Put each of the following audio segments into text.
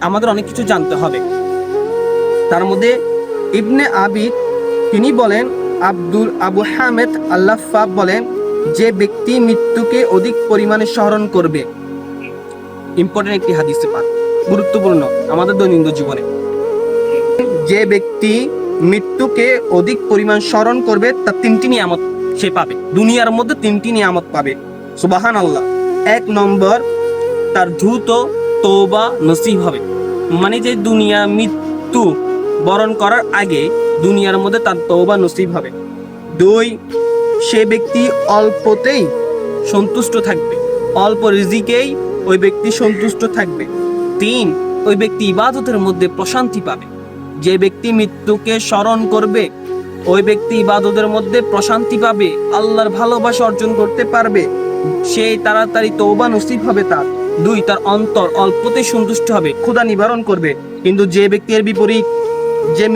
আমাদের অনেক কিছু জানতে হবে। তার মধ্যে ইবনে আবিদ তিনি বলেন, আবু হামেদ আল্লাফা বলেন, যে ব্যক্তি মৃত্যুকে অধিক পরিমাণে স্মরণ করবে, ইম্পর্টেন্ট একটি হাদিসে পাঠ, গুরুত্বপূর্ণ আমাদের দৈনন্দিন জীবনে, যে ব্যক্তি মৃত্যুকে অধিক পরিমাণ স্মরণ করবে তার তিনটি নিয়ামত সে পাবে, দুনিয়ার মধ্যে তিনটি নিয়ামত পাবে। সুবহানাল্লাহ। 1 নম্বর, তার দ্রুত তওবা নসিব হবে, মানে যে দুনিয়া মৃত্যু বরণ করার আগে দুনিয়ার মধ্যে তার তওবা নসিব হবে। 2, সে ব্যক্তি অল্পতেই সন্তুষ্ট থাকবে, অল্প রিজিকেই ওই ব্যক্তি সন্তুষ্ট থাকবে। 3, ওই ব্যক্তি ইবাদতের মধ্যে প্রশান্তি পাবে। যে ব্যক্তি মৃত্যুকে স্মরণ করবে ওই ব্যক্তি ইবাদতের মধ্যে প্রশান্তি পাবে, আল্লাহর ভালোবাসা অর্জন করতে পারবে, সেই তাড়াতাড়ি তওবা নসিব হবে তার। 2, তার অন্তর অল্পতেই সন্তুষ্ট হবে, ক্ষুধা নিবারণ করবে। কিন্তু যে ব্যক্তি এর বিপরীত, যে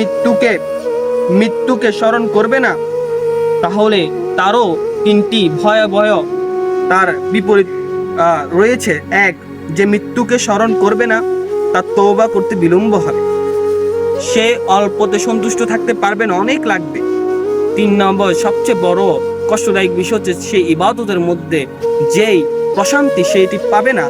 মৃত্যুকে স্মরণ করবে না, তাহলে তারও 3টি ভয়াবহ তার বিপরীত রয়েছে। 1, যে মৃত্যুকে স্মরণ করবে না তার তওবা করতে বিলম্ব হবে, সে অল্পতে সন্তুষ্ট থাকতে পারবে না, অনেক লাগবে। 3 নম্বর, সবচেয়ে বড় কষ্টদায়ক বিষয় হচ্ছে সে ইবাদতের মধ্যে যেই প্রশান্তি সেটি পাবে না।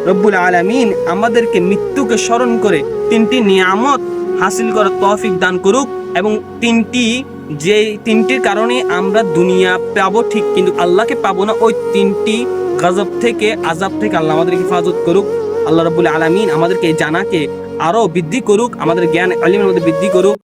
রব্বুল আলামিন আমাদেরকে মৃত্যুকে স্মরণ করে 3টি নিয়ামত হাসিল করার তৌফিক দান করুক, এবং 3টির কারণে আমরা দুনিয়া পাবো ঠিক, কিন্তু আল্লাহকে পাবো না। ওই 3টি গজব থেকে, আযাব থেকে আল্লাহ আমাদেরকে হেফাজত করুক। আল্লাহ রব্বুল আলামিন আমাদেরকে জানাকে আরো বৃদ্ধি করুক, আমাদের জ্ঞান ইলমের মধ্যে বৃদ্ধি করুক।